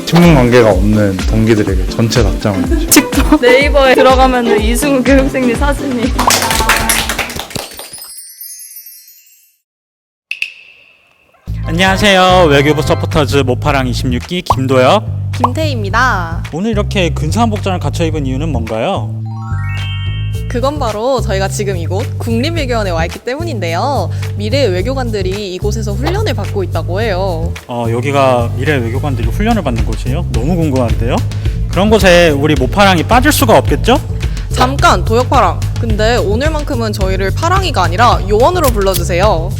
친분 관계가 없는 동기들에게 전체 답장을 했죠. 직접 네이버에 들어가면 이승우 교육생님 사진이. 안녕하세요. 외교부 서포터즈 모파랑 26기 김도혁, 김태희입니다. 오늘 이렇게 근사한 복장을 갖춰 입은 이유는 뭔가요? 그건 바로 저희가 지금 이곳 국립외교원에 와 있기 때문인데요. 미래 외교관들이 이곳에서 훈련을 받고 있다고 해요. 여기가 미래 외교관들이 훈련을 받는 곳이에요? 너무 궁금한데요? 그런 곳에 우리 모파랑이 빠질 수가 없겠죠? 잠깐 도역파랑. 근데 오늘만큼은 저희를 파랑이가 아니라 요원으로 불러주세요.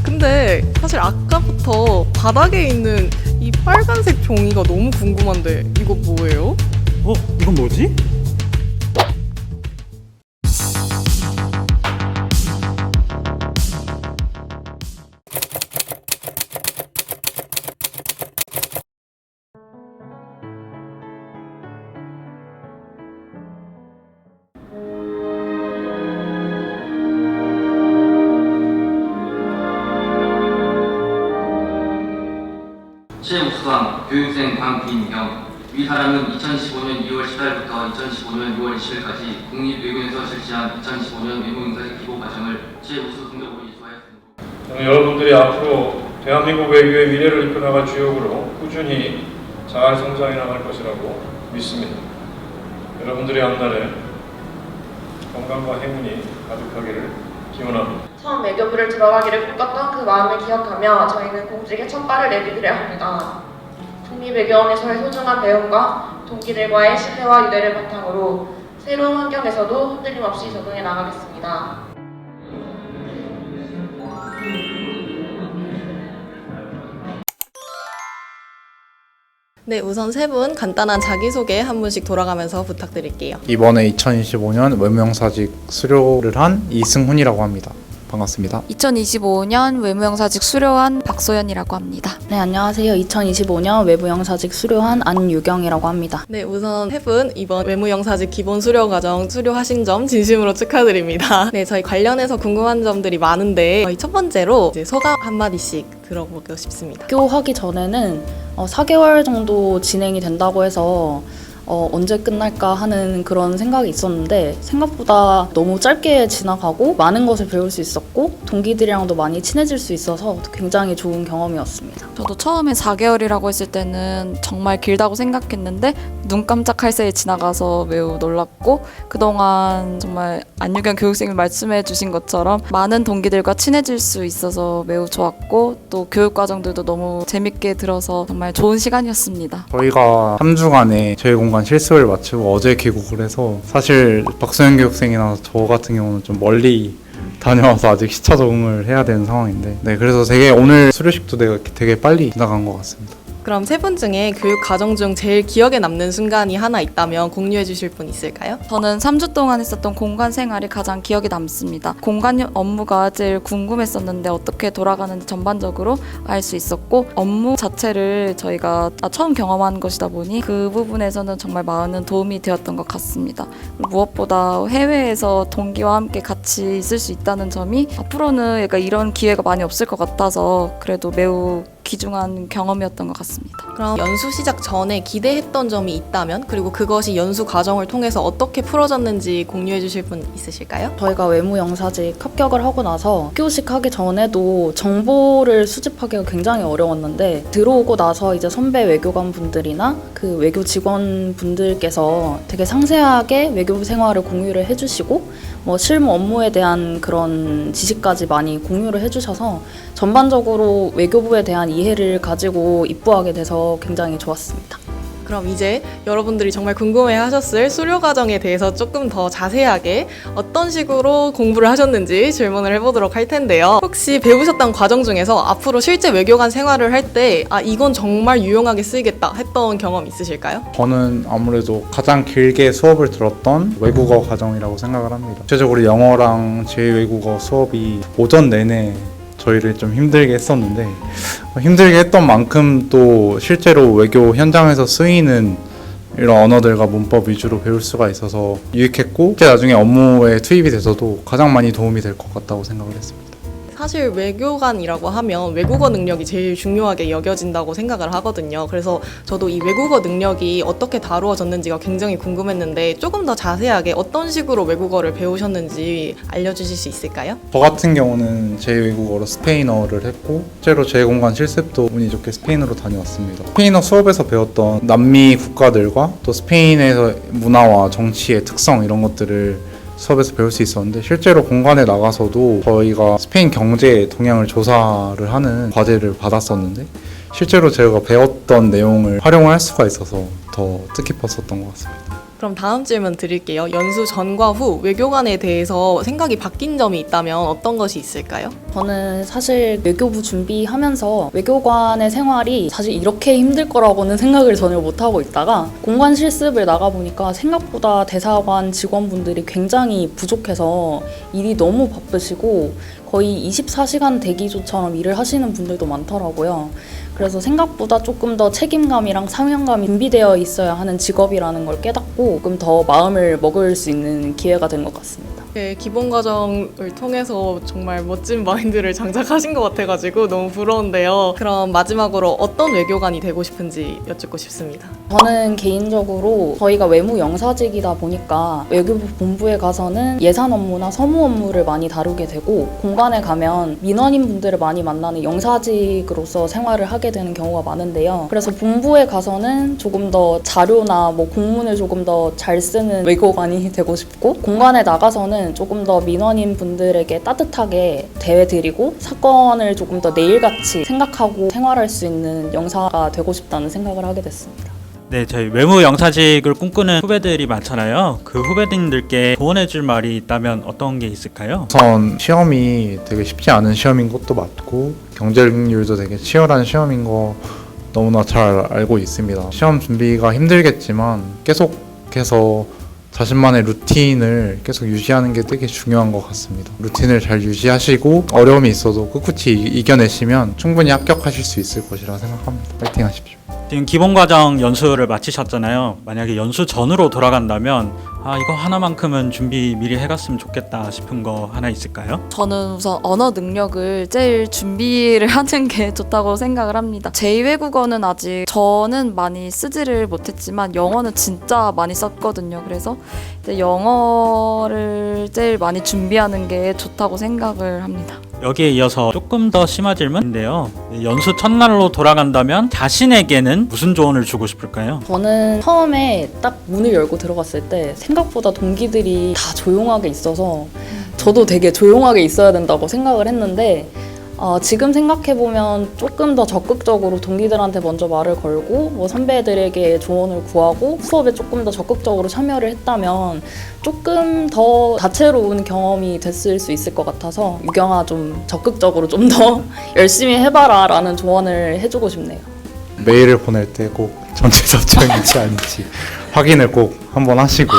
근데 사실 아까부터 바닥에 있는 이 빨간색 종이가 너무 궁금한데 이거 뭐예요? 이건 뭐지? 최우수상 교육생 강빈형. 위 사람은 2015년 2월 10일부터 2015년 6월 20일까지 국립외교원에서 실시한 2015년 외무인사직 기본 과정을 최우수 성적으로 이수하였습니다. 저는 여러분들이 앞으로 대한민국 외교의 미래를 이끌어나갈 주역으로 꾸준히 잘 성장해 나갈 것이라고 믿습니다. 여러분들의 앞날에 건강과 행운이 가득하기를 기원합니다. 처음 외교부를 들어가기를 꿈꿨던 그 마음을 기억하며 저희는 공직에 첫 발을 내디디려 합니다. 국립외교원에서의 소중한 배움과 동기들과의 신뢰와 유대를 바탕으로 새로운 환경에서도 흔들림 없이 적응해 나가겠습니다. 네, 우선 세 분 간단한 자기소개 한 분씩 돌아가면서 부탁드릴게요. 이번에 2025년 외무영사직 수료를 한 이승훈이라고 합니다. 반갑습니다. 2025년 외무영사직 수료한 박소연이라고 합니다. 네, 안녕하세요. 2025년 외부영사직 수료한 안유경이라고 합니다. 네, 우선 세 분 이번 외무영사직 기본 수료 과정 수료하신 점 진심으로 축하드립니다. 네, 저희 관련해서 궁금한 점들이 많은데 저희 첫 번째로 이제 소감 한마디씩 들어보고 싶습니다. 학교하기 전에는 4개월 정도 진행이 된다고 해서 언제 끝날까 하는 그런 생각이 있었는데 생각보다 너무 짧게 지나가고 많은 것을 배울 수 있었고 동기들이랑도 많이 친해질 수 있어서 굉장히 좋은 경험이었습니다. 저도 처음에 4개월이라고 했을 때는 정말 길다고 생각했는데 눈 깜짝할 새에 지나가서 매우 놀랐고, 그동안 정말 안유경 교육생이 말씀해 주신 것처럼 많은 동기들과 친해질 수 있어서 매우 좋았고, 또 교육과정들도 너무 재밌게 들어서 정말 좋은 시간이었습니다. 저희가 3주간의 저희 공간 실습을 마치고 어제 귀국을 해서 사실 박소연 교육생이나 저 같은 경우는 좀 멀리 다녀와서 아직 시차 적응을 해야 되는 상황인데, 네, 그래서 되게 오늘 수료식도 되게 빨리 지나간 것 같습니다. 그럼 세 분 중에 교육 과정 중 제일 기억에 남는 순간이 하나 있다면 공유해 주실 분 있을까요? 저는 3주 동안 했었던 공간 생활이 가장 기억에 남습니다. 공간 업무가 제일 궁금했었는데 어떻게 돌아가는지 전반적으로 알 수 있었고, 업무 자체를 저희가 처음 경험한 것이다 보니 그 부분에서는 정말 많은 도움이 되었던 것 같습니다. 무엇보다 해외에서 동기와 함께 같이 있을 수 있다는 점이 앞으로는 약간 이런 기회가 많이 없을 것 같아서 그래도 매우 귀중한 경험이었던 것 같습니다. 그럼 연수 시작 전에 기대했던 점이 있다면, 그리고 그것이 연수 과정을 통해서 어떻게 풀어졌는지 공유해 주실 분 있으실까요? 저희가 외무영사직 합격을 하고 나서 학교식 하기 전에도 정보를 수집하기가 굉장히 어려웠는데 들어오고 나서 이제 선배 외교관 분들이나 그 외교 직원 분들께서 되게 상세하게 외교부 생활을 공유를 해주시고 실무 업무에 대한 그런 지식까지 많이 공유를 해주셔서 전반적으로 외교부에 대한 이해를 가지고 입부하게 돼서 굉장히 좋았습니다. 그럼 이제 여러분들이 정말 궁금해하셨을 수료 과정에 대해서 조금 더 자세하게 어떤 식으로 공부를 하셨는지 질문을 해보도록 할 텐데요. 혹시 배우셨던 과정 중에서 앞으로 실제 외교관 생활을 할 때 이건 정말 유용하게 쓰이겠다 했던 경험 있으실까요? 저는 아무래도 가장 길게 수업을 들었던 외국어 과정이라고 생각을 합니다. 구체적으로 영어랑 제2외국어 수업이 오전 내내 저희를 좀 힘들게 했었는데, 힘들게 했던 만큼 또 실제로 외교 현장에서 쓰이는 이런 언어들과 문법 위주로 배울 수가 있어서 유익했고, 실제 나중에 업무에 투입이 돼서도 가장 많이 도움이 될 것 같다고 생각을 했습니다. 사실 외교관이라고 하면 외국어 능력이 제일 중요하게 여겨진다고 생각을 하거든요. 그래서 저도 이 외국어 능력이 어떻게 다루어졌는지가 굉장히 궁금했는데 조금 더 자세하게 어떤 식으로 외국어를 배우셨는지 알려주실 수 있을까요? 저 같은 경우는 제2외국어로 스페인어를 했고 실제로 제2공간 실습도 운이 좋게 스페인으로 다녀왔습니다. 스페인어 수업에서 배웠던 남미 국가들과 또 스페인에서 문화와 정치의 특성 이런 것들을 수업에서 배울 수 있었는데 실제로 공간에 나가서도 저희가 스페인 경제의 동향을 조사를 하는 과제를 받았었는데 실제로 제가 배웠던 내용을 활용할 수가 있어서 더 뜻깊었었던 것 같습니다. 그럼 다음 질문 드릴게요. 연수 전과 후 외교관에 대해서 생각이 바뀐 점이 있다면 어떤 것이 있을까요? 저는 사실 외교부 준비하면서 외교관의 생활이 사실 이렇게 힘들 거라고는 생각을 전혀 못하고 있다가 공관 실습을 나가보니까 생각보다 대사관 직원분들이 굉장히 부족해서 일이 너무 바쁘시고 거의 24시간 대기조처럼 일을 하시는 분들도 많더라고요. 그래서 생각보다 조금 더 책임감이랑 사명감이 준비되어 있어야 하는 직업이라는 걸 깨닫고 조금 더 마음을 먹을 수 있는 기회가 된 것 같습니다. 네, 기본 과정을 통해서 정말 멋진 마인드를 장착하신 것 같아가지고 너무 부러운데요. 그럼 마지막으로 어떤 외교관이 되고 싶은지 여쭙고 싶습니다. 저는 개인적으로 저희가 외무 영사직이다 보니까 외교부 본부에 가서는 예산 업무나 서무 업무를 많이 다루게 되고 공관에 가면 민원인 분들을 많이 만나는 영사직으로서 생활을 하게 되는 경우가 많은데요. 그래서 본부에 가서는 조금 더 자료나 뭐 공문을 조금 더 잘 쓰는 외교관이 되고 싶고 공관에 나가서는 조금 더 민원인 분들에게 따뜻하게 대해드리고 사건을 조금 더 내일같이 생각하고 생활할 수 있는 영사가 되고 싶다는 생각을 하게 됐습니다. 네, 저희 외무 영사직을 꿈꾸는 후배들이 많잖아요. 그 후배님들께 조언해줄 말이 있다면 어떤 게 있을까요? 우선 시험이 되게 쉽지 않은 시험인 것도 맞고 경쟁률도 되게 치열한 시험인 거 너무나 잘 알고 있습니다. 시험 준비가 힘들겠지만 계속해서 자신만의 루틴을 계속 유지하는 게 되게 중요한 것 같습니다. 루틴을 잘 유지하시고 어려움이 있어도 꿋꿋이 이겨내시면 충분히 합격하실 수 있을 것이라 생각합니다. 파이팅 하십시오. 지금 기본과정 연수를 마치셨잖아요. 만약에 연수 전으로 돌아간다면 이거 하나만큼은 준비 미리 해갔으면 좋겠다 싶은 거 하나 있을까요? 저는 우선 언어 능력을 제일 준비를 하는 게 좋다고 생각을 합니다. 제2외국어는 아직 저는 많이 쓰지를 못했지만 영어는 진짜 많이 썼거든요. 그래서 이제 영어를 제일 많이 준비하는 게 좋다고 생각을 합니다. 여기에 이어서 조금 더 심한 질문인데요. 연수 첫날로 돌아간다면 자신에게는 무슨 조언을 주고 싶을까요? 저는 처음에 딱 문을 열고 들어갔을 때 생각보다 동기들이 다 조용하게 있어서 저도 되게 조용하게 있어야 된다고 생각을 했는데 지금 생각해보면 조금 더 적극적으로 동기들한테 먼저 말을 걸고 뭐 선배들에게 조언을 구하고 수업에 조금 더 적극적으로 참여를 했다면 조금 더 다채로운 경험이 됐을 수 있을 것 같아서 유경아 좀 적극적으로 좀 더 열심히 해봐라 라는 조언을 해주고 싶네요. 메일을 보낼 때 꼭 전체 답장인지 아닌지 확인을 꼭 한번 하시고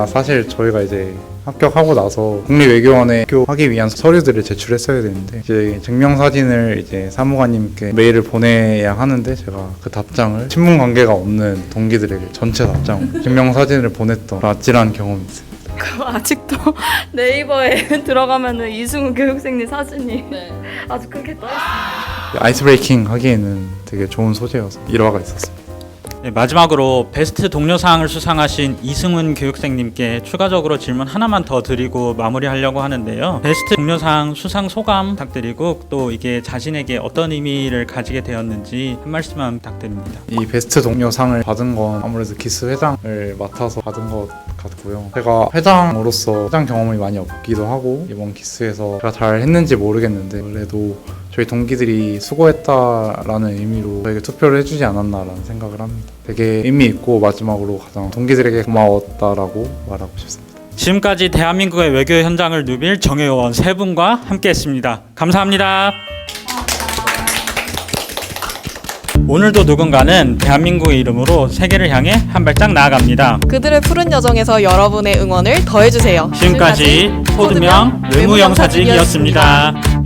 사실 저희가 이제 합격하고 나서 국립외교원에 합격하기 위한 서류들을 제출했어야 되는데 이제 증명사진을 이제 사무관님께 메일을 보내야 하는데 제가 그 답장을 친분 관계가 없는 동기들에게 전체 답장 증명사진을 보냈던 아찔한 경험이 있어요. 아직도 네이버에 들어가면은 이승우 교육생님 사진이 아주 크게 떠 있어요. 아이스 브레이킹 하기에는 되게 좋은 소재여서 일화가 있었습니다. 네, 마지막으로 베스트 동료상을 수상하신 이승훈 교육생님께 추가적으로 질문 하나만 더 드리고 마무리하려고 하는데요. 베스트 동료상 수상 소감 부탁드리고 또 이게 자신에게 어떤 의미를 가지게 되었는지 한 말씀만 부탁드립니다. 이 베스트 동료상을 받은 건 아무래도 기스 회장을 맡아서 받은 것 같고요. 제가 회장으로서 회장 경험이 많이 없기도 하고 이번 기스에서 제가 잘 했는지 모르겠는데 그래도 저희 동기들이 수고했다라는 의미로 저에게 투표를 해주지 않았나라는 생각을 합니다. 되게 의미 있고 마지막으로 가장 동기들에게 고마웠다라고 말하고 싶습니다. 지금까지 대한민국의 외교 현장을 누빌 정혜원 세 분과 함께했습니다. 감사합니다. 오늘도 누군가는 대한민국의 이름으로 세계를 향해 한 발짝 나아갑니다. 그들의 푸른 여정에서 여러분의 응원을 더해주세요. 지금까지 포드명 외무영사직이었습니다.